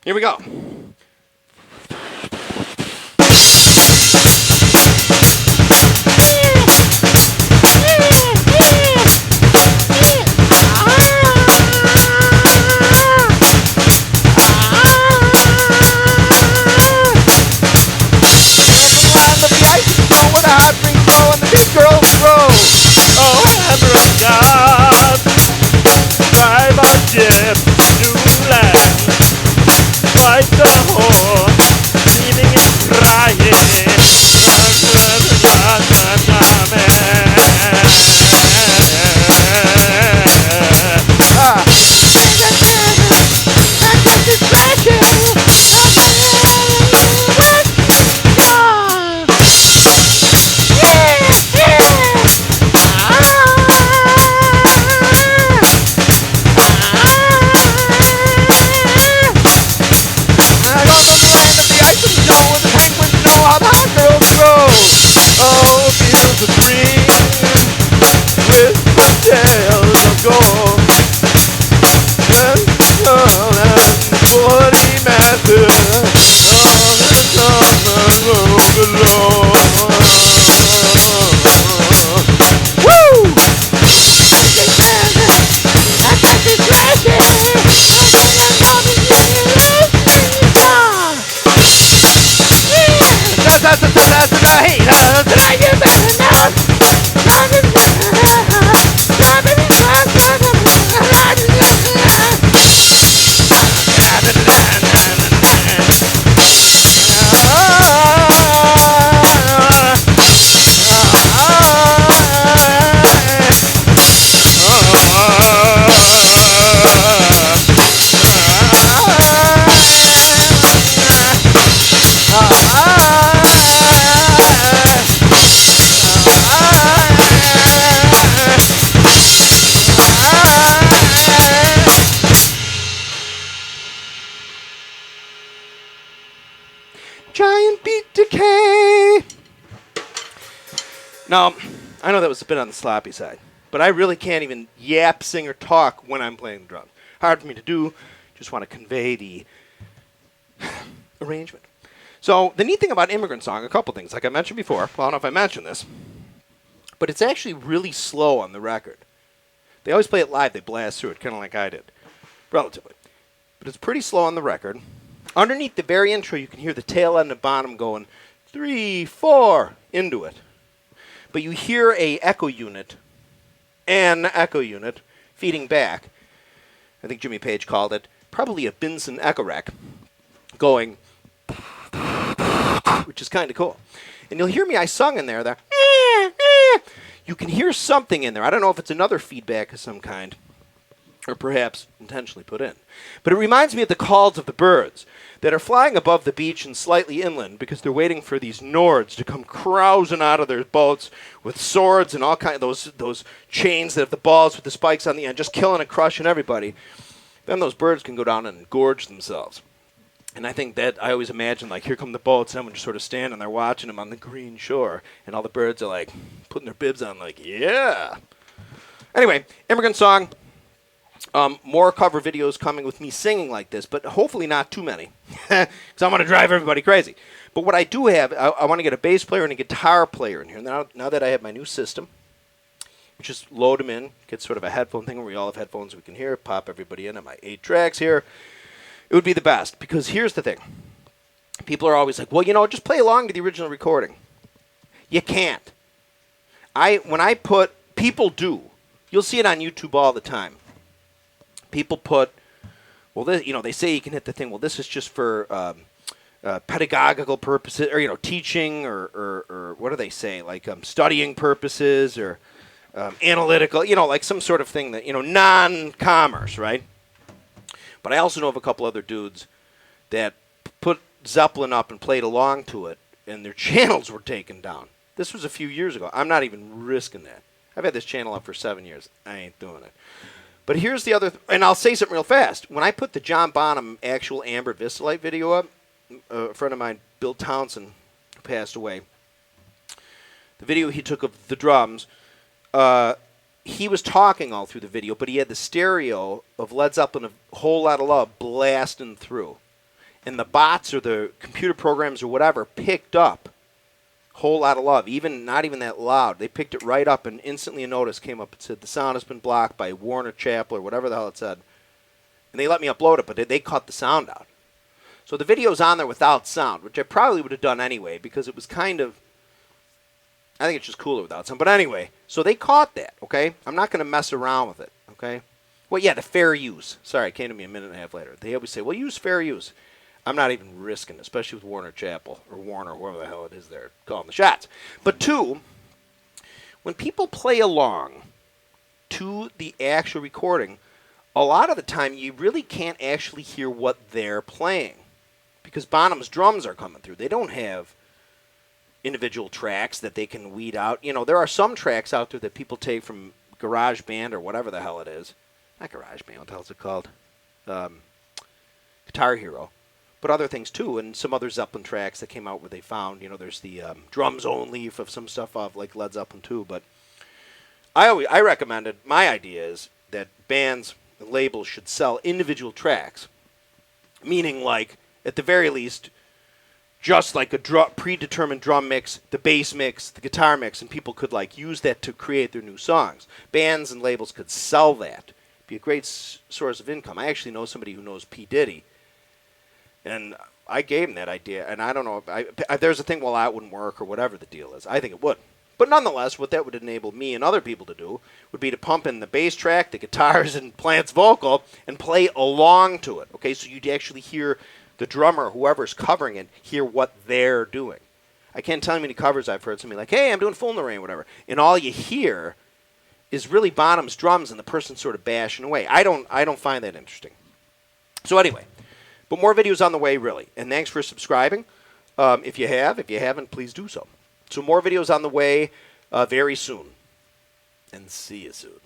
Here we go. Giant beat decay. Now, I know that was a bit on the sloppy side, but I really can't even yap, sing, or talk when I'm playing the drums. Hard for me to do. Just want to convey the arrangement. So the neat thing about Immigrant Song, a couple things. Like I mentioned before, well, I don't know if I mentioned this, but it's actually really slow on the record. They always play it live. They blast through it, kind of like I did, relatively. But it's pretty slow on the record. Underneath the very intro, you can hear the tail end of bottom going 3, 4 into it. But you hear an echo unit feeding back. I think Jimmy Page called it probably a Benson echo rack going, which is kind of cool. And you'll hear me, I sung in there. You can hear something in there. I don't know if it's another feedback of some kind, or perhaps intentionally put in. But it reminds me of the calls of the birds that are flying above the beach and slightly inland because they're waiting for these Nords to come carousing out of their boats with swords and all kinds of those chains that have the balls with the spikes on the end, just killing and crushing everybody. Then those birds can go down and gorge themselves. And I think that I always imagine, like, here come the boats, and everyone just sort of standing there watching them on the green shore, and all the birds are, like, putting their bibs on, like, yeah. Anyway, Immigrant Song. More cover videos coming with me singing like this, but hopefully not too many, because I'm going to drive everybody crazy. But what I do have, I want to get a bass player and a guitar player in here. Now that I have my new system, just load them in, get sort of a headphone thing where we all have headphones we can hear, pop everybody in on my 8 tracks here. It would be the best, because here's the thing. People are always like, well, you know, just play along to the original recording. You can't. People do. You'll see it on YouTube all the time. People put, well, they say you can hit the thing. Well, this is just for pedagogical purposes, or teaching, or what do they say? Like studying purposes, or analytical. Like some sort of thing that non-commerce, right? But I also know of a couple other dudes that put Zeppelin up and played along to it, and their channels were taken down. This was a few years ago. I'm not even risking that. I've had this channel up for 7 years. I ain't doing it. But here's the other, and I'll say something real fast. When I put the John Bonham actual Amber Vistalite video up, a friend of mine, Bill Townsend, who passed away, the video he took of the drums, he was talking all through the video, but he had the stereo of Led Zeppelin, A Whole Lot of Love, blasting through. and the bots or the computer programs or whatever picked up a whole lot of love, even not even that loud. They picked it right up, and instantly a notice came up. It said, the sound has been blocked by Warner Chappell or whatever the hell it said. And they let me upload it, but they cut the sound out. So the video's on there without sound, which I probably would have done anyway because it was kind of, I think it's just cooler without sound. But anyway, so they caught that, okay? I'm not going to mess around with it, okay? Well, yeah, the fair use. Sorry, it came to me a minute and a half later. They always say, well, use fair use. I'm not even risking, especially with Warner Chappell or Warner, whoever the hell it is there calling the shots. But two, when people play along to the actual recording, a lot of the time you really can't actually hear what they're playing because Bonham's drums are coming through. They don't have individual tracks that they can weed out. You know, there are some tracks out there that people take from GarageBand or whatever the hell it is. Not GarageBand, what the hell is it called? Guitar Hero. But other things too, and some other Zeppelin tracks that came out where they found, you know, there's the drums only of some stuff off like Led Zeppelin too. But I recommended, my idea is that bands and labels should sell individual tracks, meaning like at the very least, just like a predetermined drum mix, the bass mix, the guitar mix, and people could like use that to create their new songs. Bands and labels could sell that. Be a great source of income. I actually know somebody who knows P. Diddy. And I gave him that idea, and I don't know. There's a thing, well, that wouldn't work or whatever the deal is. I think it would. But nonetheless, what that would enable me and other people to do would be to pump in the bass track, the guitars, and Plant's vocal, and play along to it. Okay, so you'd actually hear the drummer, whoever's covering it, hear what they're doing. I can't tell you how many covers I've heard. Somebody like, hey, I'm doing Fool in the Rain, whatever. And all you hear is really Bonham's drums and the person sort of bashing away. I don't find that interesting. So anyway. But more videos on the way, really. And thanks for subscribing. If you have. If you haven't, please do so. So more videos on the way very soon. And see you soon.